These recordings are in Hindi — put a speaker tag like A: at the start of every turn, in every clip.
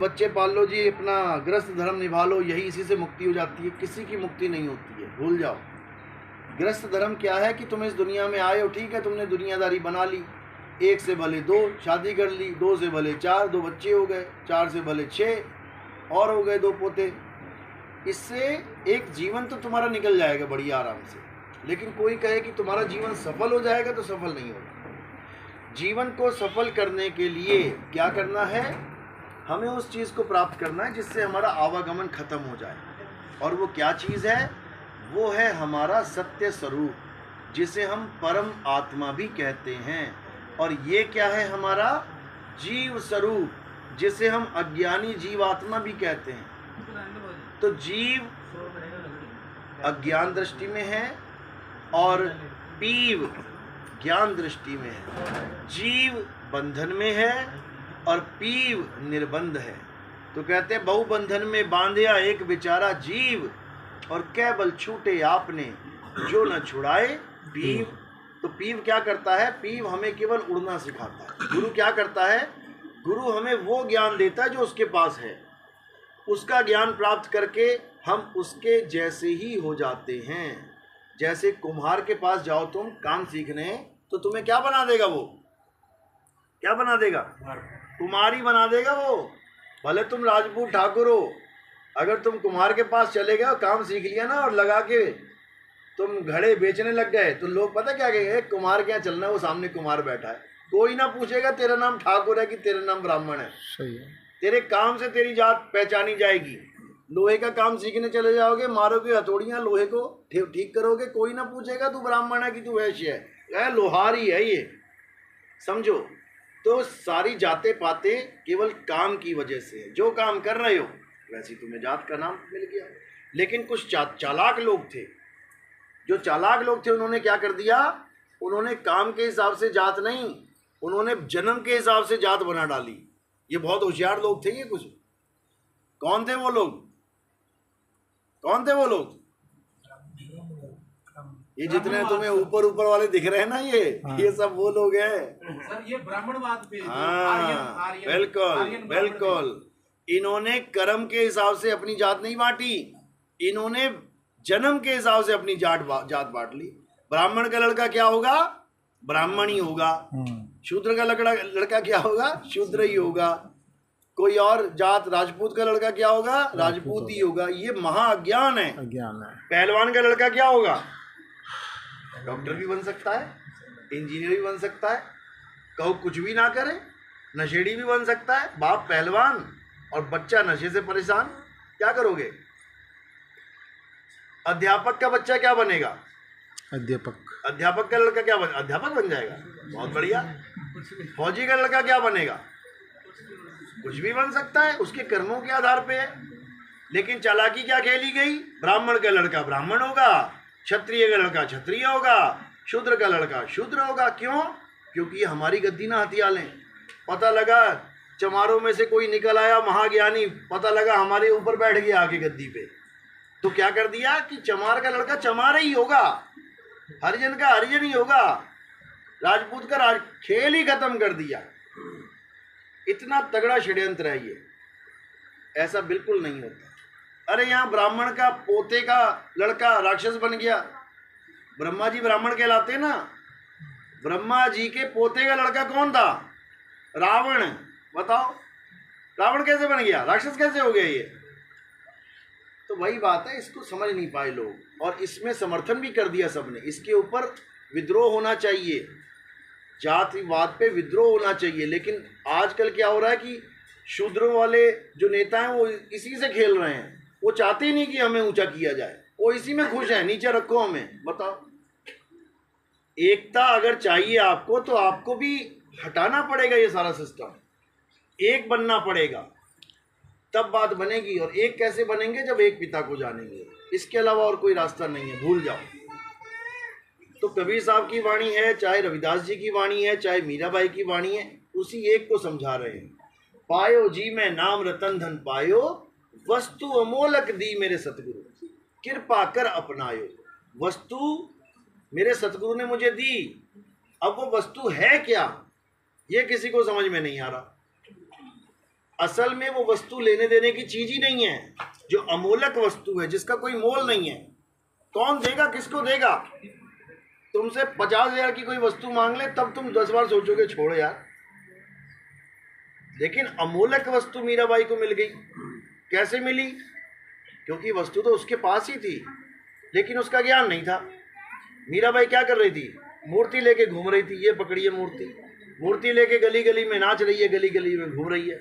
A: बच्चे पाल लो जी, अपना गृहस्थ धर्म निभा लो, यही इसी से मुक्ति हो जाती है। किसी की मुक्ति नहीं होती है, भूल जाओ। गृहस्थ धर्म क्या है कि तुम इस दुनिया में आए हो, ठीक है, तुमने दुनियादारी बना ली, एक से भले दो शादी कर ली, दो से भले चार, दो बच्चे हो गए, चार से भले 6 और हो गए 2 पोते। इससे एक जीवन तो तुम्हारा निकल जाएगा बड़ी आराम से। लेकिन कोई कहे कि तुम्हारा जीवन सफल हो जाएगा, तो सफल नहीं होगा। जीवन को सफल करने के लिए क्या करना है? हमें उस चीज़ को प्राप्त करना है जिससे हमारा आवागमन खत्म हो जाए। और वो क्या चीज़ है? वो है हमारा सत्य स्वरूप, जिसे हम परम आत्मा भी कहते हैं। और ये क्या है? हमारा जीव स्वरूप, जिसे हम अज्ञानी जीवात्मा भी कहते हैं। तो जीव अज्ञान दृष्टि में है और पीव ज्ञान दृष्टि में है। जीव बंधन में है और पीव निर्बंध है। तो कहते हैं बहु बंधन में बांधिया एक बेचारा जीव, और केवल छूटे आपने जो न छुड़ाए पीव। तो पीव क्या करता है? पीव हमें केवल उड़ना सिखाता है। गुरु क्या करता है? गुरु हमें वो ज्ञान देता है जो उसके पास है। उसका ज्ञान प्राप्त करके हम उसके जैसे ही हो जाते हैं। जैसे कुम्हार के पास जाओ तुम काम सीखने, तो तुम्हें क्या बना देगा? वो क्या बना देगा? कुम्हारी बना देगा वो। भले तुम राजपूत ठाकुर हो, अगर तुम कुम्हार के पास चले गए और काम सीख लिया ना, और लगा के तुम घड़े बेचने लग गए, तो लोग पता क्या कहेंगे? कुम्हार क्या चलना है, वो सामने कुम्हार बैठा है। कोई ना पूछेगा तेरा नाम ठाकुर है कि तेरा नाम ब्राह्मण है।
B: सही है।
A: तेरे काम से तेरी जात पहचानी जाएगी। लोहे का काम सीखने चले जाओगे, मारोगे हथौड़ियाँ, लोहे को ठीक करोगे, कोई ना पूछेगा तू ब्राह्मण है कि तू वैश्य है, लोहार ही है ये, समझो। तो सारी जाते पाते केवल काम की वजह से है। जो काम कर रहे हो वैसे तुम्हें जात का नाम मिल गया। लेकिन कुछ चालाक लोग थे, जो चालाक लोग थे, उन्होंने क्या कर दिया? उन्होंने काम के हिसाब से जात नहीं, उन्होंने जन्म के हिसाब से जात बना डाली। ये बहुत होशियार लोग थे ये कुछ। कौन थे वो लोग? कौन थे वो लोग? ये जितने तुम्हें ऊपर ऊपर वाले दिख रहे हैं ना, ये सब वो लोग हैं।
C: सर ये ब्राह्मणवाद पे
A: हाँ, बिल्कुल बिल्कुल। इन्होंने कर्म के हिसाब से अपनी जात नहीं बांटी, इन्होंने जन्म के हिसाब से अपनी जात बांट ली। ब्राह्मण का लड़का क्या होगा? ब्राह्मण ही होगा। शूद्र का लड़का क्या होगा? शूद्र ही होगा। कोई और जात, राजपूत का लड़का क्या होगा? राजपूत ही होगा। ये महा अज्ञान है,
B: अज्ञान है।
A: पहलवान का लड़का क्या होगा? डॉक्टर भी बन सकता है, इंजीनियर भी बन सकता है, कहो कुछ भी ना करे, नशेड़ी भी बन सकता है। बाप पहलवान और बच्चा नशे से परेशान, क्या करोगे? अध्यापक का बच्चा क्या बनेगा? अध्यापक का लड़का क्या बन? अध्यापक बन जाएगा, बहुत बढ़िया। फौजी का लड़का क्या बनेगा? कुछ भी बन सकता है, उसके कर्मों के आधार पे है। लेकिन चालाकी क्या खेली गई? ब्राह्मण का लड़का ब्राह्मण होगा, क्षत्रिय का लड़का क्षत्रिय होगा, शूद्र का लड़का शूद्र होगा। क्यों? क्योंकि हमारी गद्दी ना हथिया लें। पता लगा चमारों में से कोई निकल आया महाज्ञानी, पता लगा हमारे ऊपर बैठ गया आके गद्दी पे, तो क्या कर दिया कि चमार का लड़का चमार ही होगा, हरिजन का हरिजन ही होगा, राजपूत का खेल ही खत्म कर दिया। इतना तगड़ा षड्यंत्र है ये, ऐसा बिल्कुल नहीं होता। अरे यहाँ ब्राह्मण का पोते का लड़का राक्षस बन गया। ब्रह्मा जी ब्राह्मण कहलाते ना, ब्रह्मा जी के पोते का लड़का कौन था? रावण। बताओ रावण कैसे बन गया? राक्षस कैसे हो गया ये? तो वही बात है, इसको समझ नहीं पाए लोग, और इसमें समर्थन भी कर दिया सबने। इसके ऊपर विद्रोह होना चाहिए, जातिवाद पे विद्रोह होना चाहिए। लेकिन आजकल क्या हो रहा है कि शूद्रों वाले जो नेता हैं वो इसी से खेल रहे हैं। वो चाहते ही नहीं कि हमें ऊंचा किया जाए, वो इसी में खुश है, नीचे रखो हमें। बताओ, एकता अगर चाहिए आपको तो आपको भी हटाना पड़ेगा ये सारा सिस्टम, एक बनना पड़ेगा, तब बात बनेगी। और एक कैसे बनेंगे? जब एक पिता को जानेंगे। इसके अलावा और कोई रास्ता नहीं है, भूल जाओ। तो कबीर साहब की वाणी है, चाहे रविदास जी की वाणी है, चाहे मीराबाई की वाणी है, उसी एक को समझा रहे हैं। पायो जी मैं नाम रतन धन पायो, वस्तु अमोलक दी मेरे सतगुरु, कृपा कर अपनायो। वस्तु मेरे सतगुरु ने मुझे दी, अब वो वस्तु है क्या ये किसी को समझ में नहीं आ रहा। असल में वो वस्तु लेने देने की चीज ही नहीं है, जो अमूलक वस्तु है, जिसका कोई मोल नहीं है। कौन देगा, किसको देगा? तुमसे 50,000 की कोई वस्तु मांग ले तब तुम 10 बार सोचोगे छोड़ यार। लेकिन अमूलक वस्तु मीराबाई को मिल गई। कैसे मिली? क्योंकि वस्तु तो उसके पास ही थी, लेकिन उसका ज्ञान नहीं था। मीराबाई क्या कर रही थी? मूर्ति लेके घूम रही थी। ये पकड़िए मूर्ति, मूर्ति लेके गली गली में नाच रही है, गली गली में घूम रही है।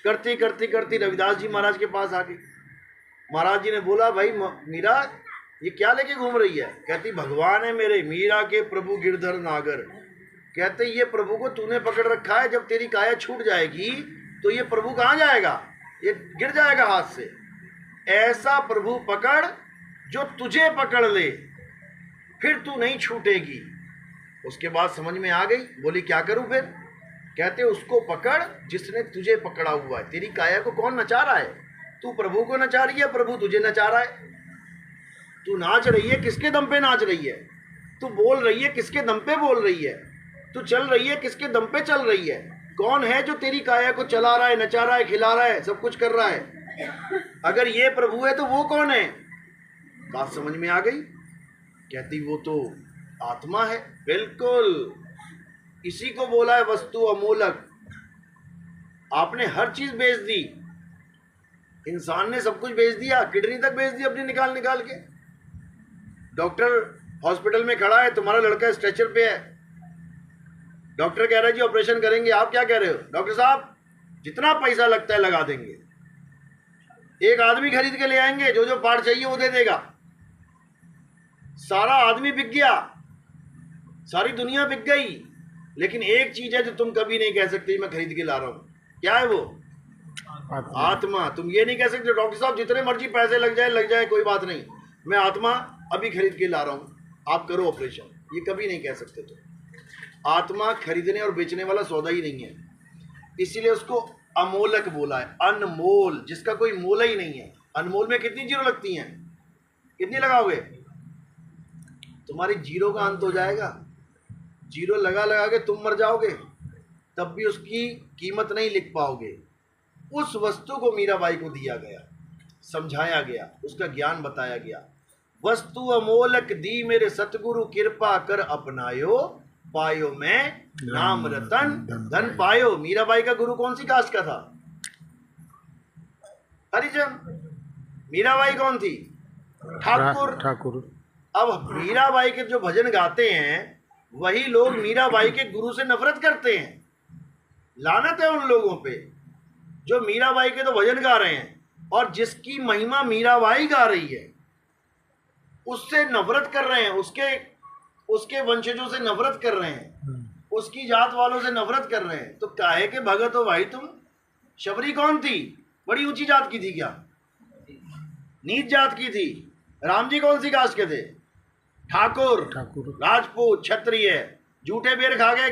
A: करती करती करती रविदास जी महाराज के पास आ गई। महाराज जी ने बोला, भाई मीरा ये क्या लेके घूम रही है? कहती, भगवान है मेरे, मीरा के प्रभु गिरधर नागर। कहते, ये प्रभु को तूने पकड़ रखा है, जब तेरी काया छूट जाएगी तो ये प्रभु कहाँ जाएगा? ये गिर जाएगा हाथ से। ऐसा प्रभु पकड़ जो तुझे पकड़ ले, फिर तू नहीं छूटेगी। उसके बाद समझ में आ गई। बोली, क्या करूं फिर? कहते, उसको पकड़ जिसने तुझे पकड़ा हुआ है। तेरी काया को कौन नचा रहा है? तू प्रभु को नचा रही है, प्रभु तुझे नचा रहा है। तू नाच रही है, किसके दम पे नाच रही है? तू बोल रही है, किसके दम पे बोल रही है? तू चल रही है, किसके दम पे चल रही है? कौन है जो तेरी काया को चला रहा है, नचा रहा है, खिला रहा है, सब कुछ कर रहा है? अगर ये प्रभु है तो वो कौन है? बात समझ में आ गई। कहती, वो तो आत्मा है। बिल्कुल, इसी को बोला है वस्तु अमूलक। आपने हर चीज बेच दी, इंसान ने सब कुछ बेच दिया, किडनी तक बेच दी अपनी निकाल निकाल के। डॉक्टर हॉस्पिटल में खड़ा है, तुम्हारा लड़का स्ट्रेचर पे है, डॉक्टर कह रहा है जी ऑपरेशन करेंगे। आप क्या कह रहे हो? डॉक्टर साहब जितना पैसा लगता है लगा देंगे। एक आदमी खरीद के ले आएंगे, जो जो पार्ट चाहिए वो दे देगा। सारा आदमी बिक गया, सारी दुनिया बिक गई, लेकिन एक चीज है जो तुम कभी नहीं कह सकते मैं खरीद के ला रहा हूं। क्या है वो? आत्मा। तुम ये नहीं कह सकते डॉक्टर साहब जितने मर्जी पैसे लग जाए कोई बात नहीं, मैं आत्मा अभी खरीद के ला रहा हूं, आप करो ऑपरेशन। ये कभी नहीं कह सकते तुम। आत्मा खरीदने और बेचने वाला सौदा ही नहीं है, इसीलिए उसको अमोलक बोला है। अनमोल, जिसका कोई मोल ही नहीं है। अनमोल में कितनी जीरो लगती हैं? कितनी लगाओगे? तुम्हारी जीरो का अंत हो जाएगा। जीरो लगा लगा के तुम मर जाओगे, तब भी उसकी कीमत नहीं लिख पाओगे। उस वस्तु को मीराबाई को दिया गया, समझाया गया, उसका ज्ञान बताया गया। वस्तु अमोलक दी मेरे सतगुरु, कृपा कर अपनायो, पायो मैं नाम रतन धन पायो। मीराबाई का गुरु कौन सी कास्ट का था? हरिजन। मीराबाई कौन थी? ठाकुर। अब मीराबाई के जो भजन गाते हैं वही लोग मीराबाई के गुरु से नफरत करते हैं। लानत है उन लोगों पे जो मीराबाई के तो भजन गा रहे हैं, और जिसकी महिमा मीराबाई गा रही है उससे नफरत कर रहे हैं, उसके वंशजों से नफरत कर रहे हैं, उसकी जात वालों से नफरत कर रहे हैं। तो काहे के भगत हो भाई तुम? शबरी कौन थी? बड़ी ऊंची जात की थी क्या? नीच जात की थी। राम जी कौन सी कास्ट के थे? ठाकुर, राजपूत, क्षत्रिय। झूठे बेर खा गए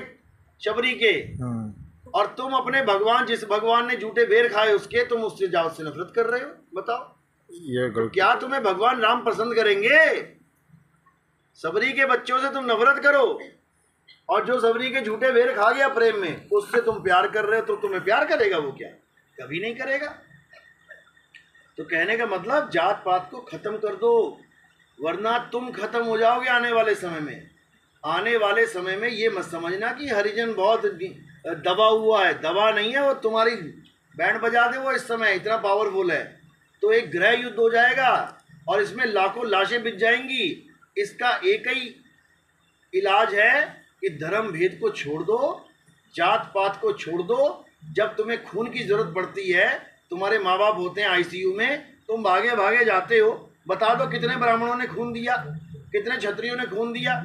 A: शबरी के, और तुम अपने भगवान, जिस भगवान ने झूठे बेर खाए उसके, तुम उससे जात से नफरत कर रहे हो। बताओ ये क्या तुम्हें भगवान राम पसंद करेंगे? सबरी के बच्चों से तुम नफरत करो, और जो सबरी के झूठे बेर खा गया प्रेम में, उससे तुम प्यार कर रहे हो, तो तुम्हें प्यार करेगा वो? क्या कभी नहीं करेगा। तो कहने का मतलब जात पात को खत्म कर दो, वरना तुम खत्म हो जाओगे आने वाले समय में। आने वाले समय में ये मत समझना कि हरिजन बहुत दबा हुआ है। दबा नहीं है वो, तुम्हारी बैंड बजा दे वो इस समय, इतना पावरफुल है। तो एक गृह युद्ध हो जाएगा और इसमें लाखों लाशें बिक जाएंगी। इसका एक ही इलाज है कि धर्म भेद को छोड़ दो, जात पात को छोड़ दो। जब तुम्हें खून की जरूरत पड़ती है, तुम्हारे माँ बाप होते हैं आईसीयू में, तुम भागे भागे जाते हो, बता दो कितने ब्राह्मणों ने खून दिया, कितने क्षत्रियों ने खून दिया?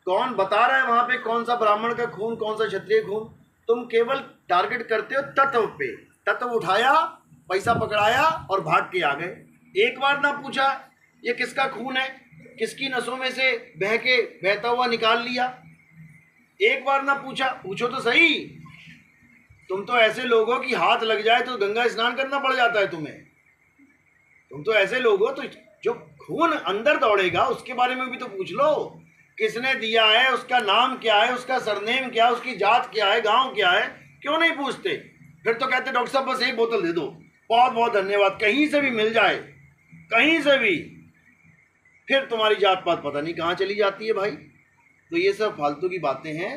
A: कौन बता रहा है वहां पे कौन सा ब्राह्मण का खून, कौन सा क्षत्रिय खून? तुम केवल टारगेट करते हो तत्व पे। तत्व उठाया, पैसा पकड़ाया और भाग के आ गए। एक बार ना पूछा ये किसका खून है, किसकी नसों में से बहता हुआ निकाल लिया। एक बार ना पूछा। पूछो तो सही। तुम तो ऐसे लोग हो कि हाथ लग जाए तो गंगा स्नान करना पड़ जाता है तुम्हें। तुम तो ऐसे लोग हो, तो जो खून अंदर दौड़ेगा उसके बारे में भी तो पूछ लो। किसने दिया है, उसका नाम क्या है, उसका सरनेम क्या है, उसकी जात क्या है, गांव क्या है, क्यों नहीं पूछते? फिर तो कहते डॉक्टर साहब बस एक बोतल दे दो, बहुत बहुत धन्यवाद, कहीं से भी मिल जाए, कहीं से भी। फिर तुम्हारी जात पात पता नहीं कहाँ चली जाती है भाई। तो ये सब फालतू की बातें हैं।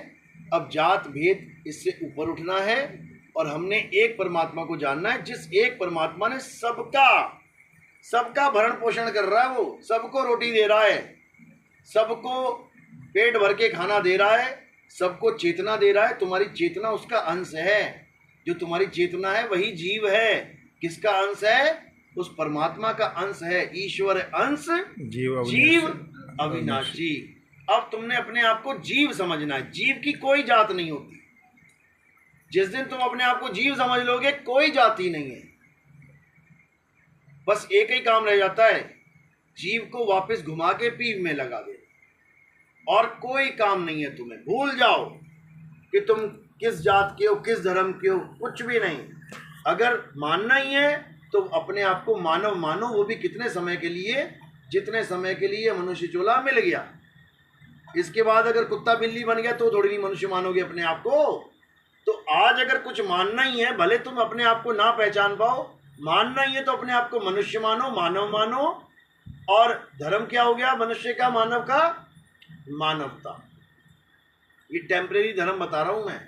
A: अब जात भेद इससे ऊपर उठना है और हमने एक परमात्मा को जानना है, जिस एक परमात्मा ने सबका भरण पोषण कर रहा है, वो सबको रोटी दे रहा है, सबको पेट भर के खाना दे रहा है, सबको चेतना दे रहा है। तुम्हारी चेतना उसका अंश है। जो तुम्हारी चेतना है वही जीव है। किसका अंश है? उस परमात्मा का अंश है। ईश्वर अंश जीव अविनाशी। अब तुमने अपने आप को जीव समझना है। जीव की कोई जात नहीं होती। जिस दिन तुम अपने आप को जीव समझ लोगे, कोई जाति नहीं है। बस एक ही काम रह जाता है, जीव को वापस घुमा के पीव में लगा दे, और कोई काम नहीं है तुम्हें। भूल जाओ कि तुम किस जात के हो, किस धर्म के हो, कुछ भी नहीं। अगर मानना ही है तो अपने आप को मानव मानो, वो भी कितने समय के लिए? जितने समय के लिए मनुष्य चोला मिल गया। इसके बाद अगर कुत्ता बिल्ली बन गया तो थोड़ी नहीं मनुष्य मानोगे अपने आप को। तो आज अगर कुछ मानना ही है, भले तुम अपने आप को ना पहचान पाओ, मानना ही है तो अपने आप को मनुष्य मानो, मानव मानो। और धर्म क्या हो गया मनुष्य का, मानव का? मानवता। ये टेम्परेरी धर्म बता रहा हूं मैं,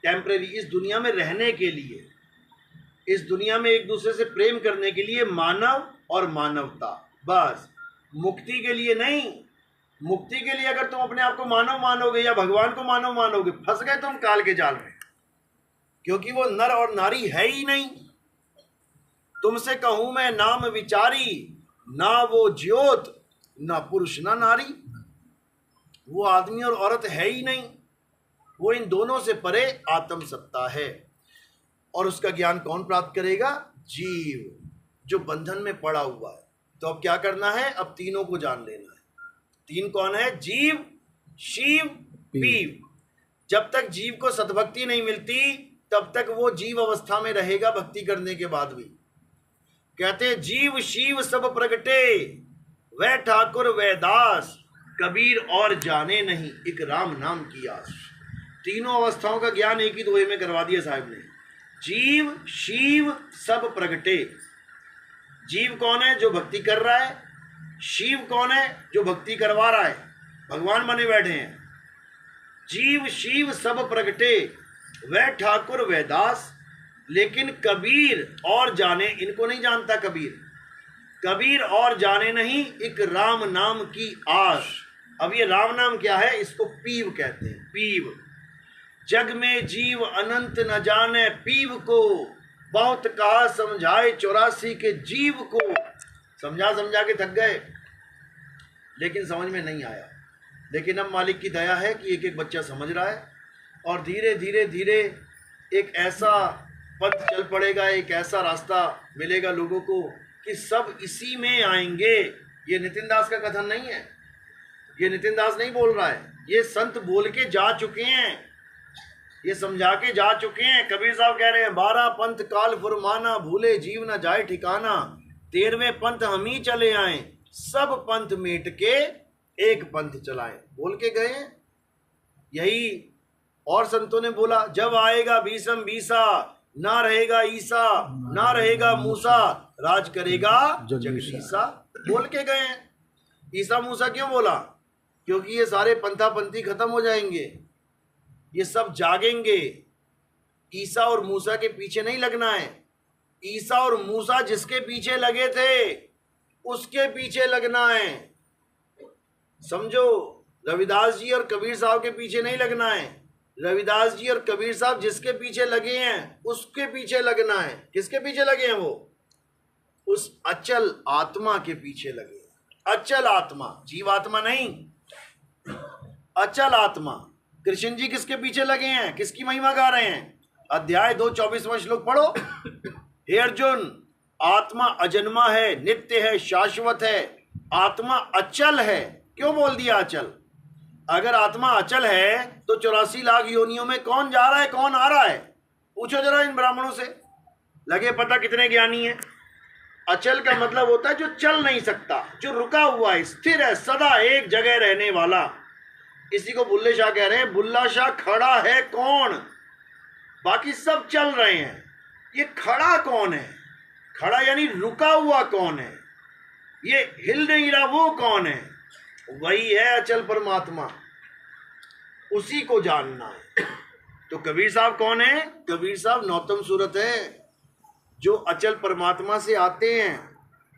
A: टेम्परेरी। इस दुनिया में रहने के लिए, इस दुनिया में एक दूसरे से प्रेम करने के लिए मानव और मानवता, बस। मुक्ति के लिए नहीं। मुक्ति के लिए अगर तुम अपने आप को मानव मानोगे या भगवान को मानव मानोगे, फंस गए तुम काल के जाल में। क्योंकि वो नर और नारी है ही नहीं। तुमसे कहूं मैं नाम विचारी, ना वो ज्योत, ना पुरुष ना नारी। वो आदमी और औरत है ही नहीं। वो इन दोनों से परे आत्म सत्ता है। और उसका ज्ञान कौन प्राप्त करेगा? जीव, जो बंधन में पड़ा हुआ है। तो अब क्या करना है? अब तीनों को जान लेना है। तीन कौन है? जीव, शिव, पीव। जब तक जीव को सद्भक्ति नहीं मिलती तब तक वो जीव अवस्था में रहेगा भक्ति करने के बाद भी। कहते जीव शिव सब प्रगटे, वह ठाकुर वह दास, कबीर और जाने नहीं, एक राम नाम की आस। तीनों अवस्थाओं का ज्ञान एक ही दोहे में करवा दिया साहब ने। जीव शिव सब प्रगटे। जीव कौन है? जो भक्ति कर रहा है। शिव कौन है? जो भक्ति करवा रहा है, भगवान बने बैठे हैं। जीव शिव सब प्रगटे, वह ठाकुर वह दास। लेकिन कबीर और जाने, इनको नहीं जानता कबीर। कबीर और जाने नहीं, एक राम नाम की आस। अब ये राम नाम क्या है? इसको पीव कहते हैं। पीव। जग में जीव अनंत न जाने पीव को, बहुत कहा समझाए 84 के जीव को। समझा समझा के थक गए, लेकिन समझ में नहीं आया। लेकिन अब मालिक की दया है कि एक एक बच्चा समझ रहा है, और धीरे धीरे धीरे एक ऐसा पथ चल पड़ेगा, एक ऐसा रास्ता मिलेगा लोगों को कि सब इसी में आएंगे। ये नितिन दास का कथन नहीं है, ये नितिन दास नहीं बोल रहा है, ये संत बोल के जा चुके हैं, ये समझा के जा चुके हैं। कबीर साहब कह रहे हैं 12 पंथ काल फुरमाना, भूले जीव न जाए ठिकाना, 13वें पंथ हम ही चले आए, सब पंथ मेट के एक पंथ चलाए। बोल के गए हैं यही। और संतों ने बोला जब आएगा भीषम बीसा, ना रहेगा ईसा ना रहेगा मूसा, राज करेगा जगदीशा। बोल के गए हैं। ईसा मूसा क्यों बोला? क्योंकि ये सारे पंथापंथी खत्म हो जाएंगे, ये सब जागेंगे। ईसा और मूसा के पीछे नहीं लगना है। ईसा और मूसा जिसके पीछे लगे थे उसके पीछे लगना है। समझो, रविदास जी और कबीर साहब के पीछे नहीं लगना है। रविदास जी और कबीर साहब जिसके पीछे लगे हैं उसके पीछे लगना है। किसके पीछे लगे हैं? वो उस अचल आत्मा के पीछे लगे हैं। अचल आत्मा, जीवात्मा नहीं, अचल आत्मा। कृष्ण जी किसके पीछे लगे हैं? किसकी महिमा गा रहे हैं? अध्याय 2 24वां श्लोक पढ़ो। हे अर्जुन, आत्मा अजन्मा है, नित्य है, शाश्वत है। आत्मा अचल है। क्यों बोल दिया अचल? अगर आत्मा अचल है तो 84 लाख योनियों में कौन जा रहा है, कौन आ रहा है? पूछो जरा इन ब्राह्मणों से, लगे पता कितने ज्ञानी हैं। अचल का मतलब होता है जो चल नहीं सकता, जो रुका हुआ है, स्थिर है, सदा एक जगह रहने वाला। इसी को बुल्ले शाह कह रहे हैं। बुल्ला शाह खड़ा है कौन? बाकी सब चल रहे हैं। ये खड़ा कौन है? खड़ा यानी रुका हुआ कौन है? ये हिल नहीं रहा वो कौन है? वही है अचल परमात्मा, उसी को जानना है। तो कबीर साहब कौन है? कबीर साहब नौतम सूरत है, जो अचल परमात्मा से आते हैं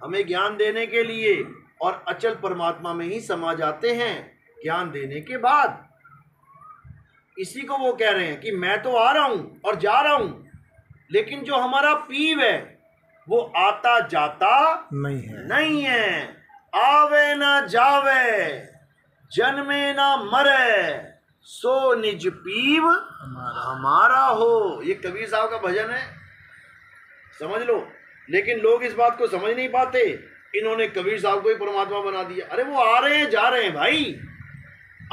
A: हमें ज्ञान देने के लिए, और अचल परमात्मा में ही समा जाते हैं ज्ञान देने के बाद। इसी को वो कह रहे हैं कि मैं तो आ रहा हूं और जा रहा हूं, लेकिन जो हमारा पीव है वो आता जाता नहीं है। आवे ना जावे, जन्मे ना मरे, सो निज पीव हमारा हो। ये कबीर साहब का भजन है, समझ लो। लेकिन लोग इस बात को समझ नहीं पाते, इन्होंने कबीर साहब को ही परमात्मा बना दिया। अरे वो आ रहे हैं जा रहे हैं भाई,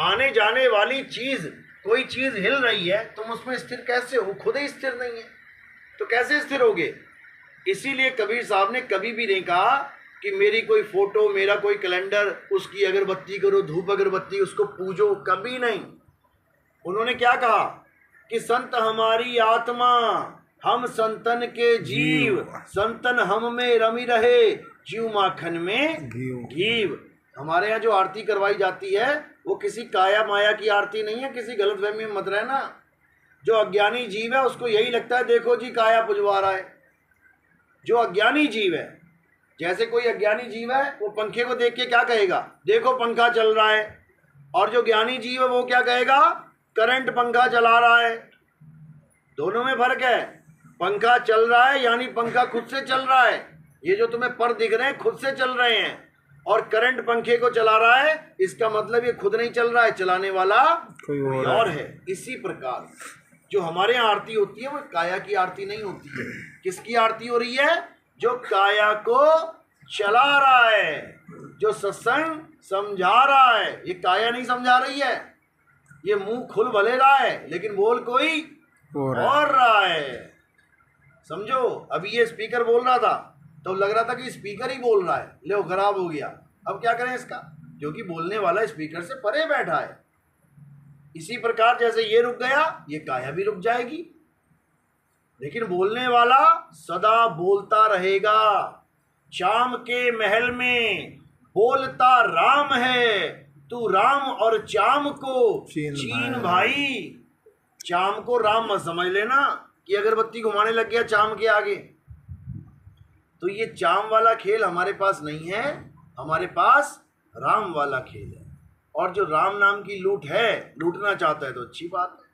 A: आने जाने वाली चीज, कोई चीज हिल रही है, तुम उसमें स्थिर कैसे हो? खुद ही स्थिर नहीं है तो कैसे स्थिर होगे? इसीलिए कबीर साहब ने कभी भी नहीं कहा कि मेरी कोई फोटो, मेरा कोई कैलेंडर, उसकी अगरबत्ती करो, धूप अगरबत्ती, उसको पूजो, कभी नहीं। उन्होंने क्या कहा कि संत हमारी आत्मा, हम संतन के जीव, संतन हम में रमी रहे, जीव माखन में घीव। हमारे यहाँ जो आरती करवाई जाती है वो किसी काया माया की आरती नहीं है, किसी गलतफहमी में मत रहना। जो अज्ञानी जीव है उसको यही लगता है देखो जी काया पुजवा रहा है। जो अज्ञानी जीव है, जैसे कोई अज्ञानी जीव है वो पंखे को देख के क्या कहेगा? देखो पंखा चल रहा है। और जो ज्ञानी जीव है वो क्या कहेगा? करंट पंखा चला रहा है। दोनों में फर्क है। पंखा चल रहा है यानी पंखा खुद से चल रहा है, ये जो तुम्हें पर दिख रहे हैं खुद से चल रहे हैं। और करंट पंखे को चला रहा है, इसका मतलब ये खुद नहीं चल रहा है, चलाने वाला कोई और है। इसी प्रकार जो हमारे यहाँ आरती होती है वो काया की आरती नहीं होती है। किसकी आरती हो रही है? जो काया को चला रहा है, जो सत्संग समझा रहा है। ये काया नहीं समझा रही है, ये मुंह खुल भले रहा है लेकिन बोल कोई और रहा है। समझो, अभी ये स्पीकर बोल रहा था तो लग रहा था कि स्पीकर ही बोल रहा है, लो खराब हो गया। अब क्या करें इसका? क्योंकि बोलने वाला स्पीकर से परे बैठा है। इसी प्रकार जैसे ये रुक गया, ये काया भी रुक जाएगी, लेकिन बोलने वाला सदा बोलता रहेगा। चाम के महल में बोलता राम है, तू राम और चाम को चीन भाई। चाम को राम मत समझ लेना कि अगरबत्ती घुमाने लग गया चाम के आगे। तो ये चाम वाला खेल हमारे पास नहीं है, हमारे पास राम वाला खेल है। और जो राम नाम की लूट है, लूटना चाहता है तो अच्छी बात है,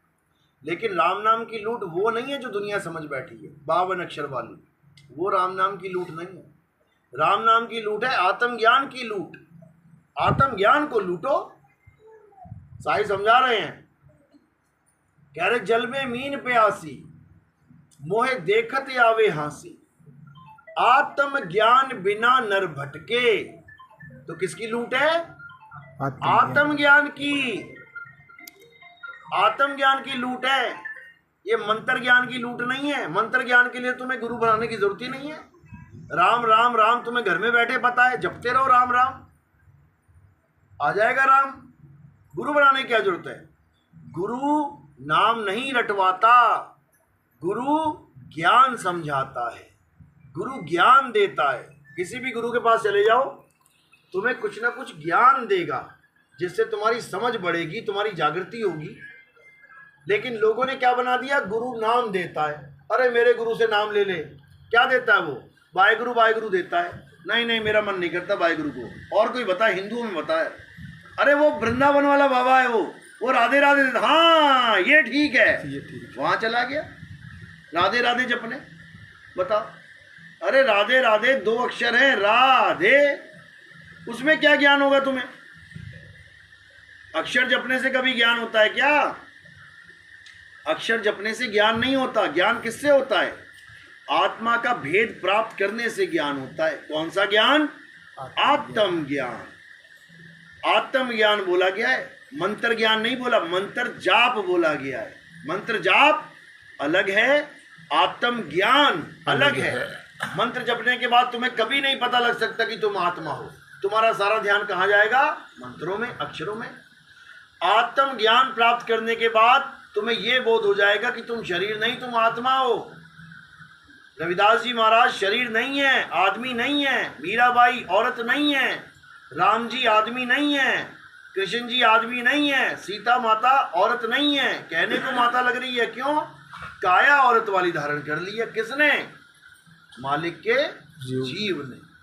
A: लेकिन राम नाम की लूट वो नहीं है जो दुनिया समझ बैठी है 52 अक्षर वाली। वो राम नाम की लूट नहीं है। राम नाम की लूट है आत्मज्ञान की लूट। आत्मज्ञान को लूटो। साईं समझा रहे हैं, कह रहे जल में मीन प्यासी, मोहे देखत आवे हांसी। आत्म ज्ञान बिना नर भटके। तो किसकी लूट है? आत्म ज्ञान की। आत्म ज्ञान की लूट है, ये मंत्र ज्ञान की लूट नहीं है। मंत्र ज्ञान के लिए तुम्हें गुरु बनाने की जरूरत ही नहीं है। राम राम राम तुम्हें घर में बैठे पता है, जपते रहो राम राम, आ जाएगा राम। गुरु बनाने की क्या जरूरत है? गुरु नाम नहीं रटवाता, गुरु ज्ञान समझाता है, गुरु ज्ञान देता है। किसी भी गुरु के पास चले जाओ, तुम्हें कुछ ना कुछ ज्ञान देगा जिससे तुम्हारी समझ बढ़ेगी, तुम्हारी जागृति होगी। लेकिन लोगों ने क्या बना दिया? गुरु नाम देता है। अरे मेरे गुरु से नाम ले ले। क्या देता है वो? वाहेगुरु देता है। नहीं नहीं, मेरा मन नहीं करता वाहेगुरु को, और कोई बताए, हिंदुओं में बताए। अरे वो वृंदावन वाला बाबा है, वो राधे राधे देता। हाँ ये ठीक है, वहाँ चला गया राधे राधे जपने। बताओ, अरे राधे राधे 2 अक्षर है, राधे, उसमें क्या ज्ञान होगा तुम्हें? अक्षर जपने से कभी ज्ञान होता है क्या? अक्षर जपने से ज्ञान नहीं होता। ज्ञान किससे होता है? आत्मा का भेद प्राप्त करने से ज्ञान होता है। कौन सा ज्ञान? आत्म ज्ञान। आत्म ज्ञान बोला गया है, मंत्र ज्ञान नहीं बोला, मंत्र जाप बोला गया है। मंत्र जाप अलग है, आत्म ज्ञान अलग है। मंत्र जपने के बाद तुम्हें कभी नहीं पता लग सकता कि तुम आत्मा हो। तुम्हारा सारा ध्यान कहाँ जाएगा? मंत्रों में, अक्षरों में। आत्म ज्ञान प्राप्त करने के बाद तुम्हें यह बोध हो जाएगा कि तुम शरीर नहीं, तुम आत्मा हो। रविदास जी महाराज शरीर नहीं है, आदमी नहीं है। मीराबाई औरत नहीं है। राम जी आदमी नहीं है। कृष्ण जी आदमी नहीं है। सीता माता औरत नहीं है। कहने को माता लग रही है, क्यों? काया औरत वाली धारण कर ली है। किसने? मालिक के जीव ने।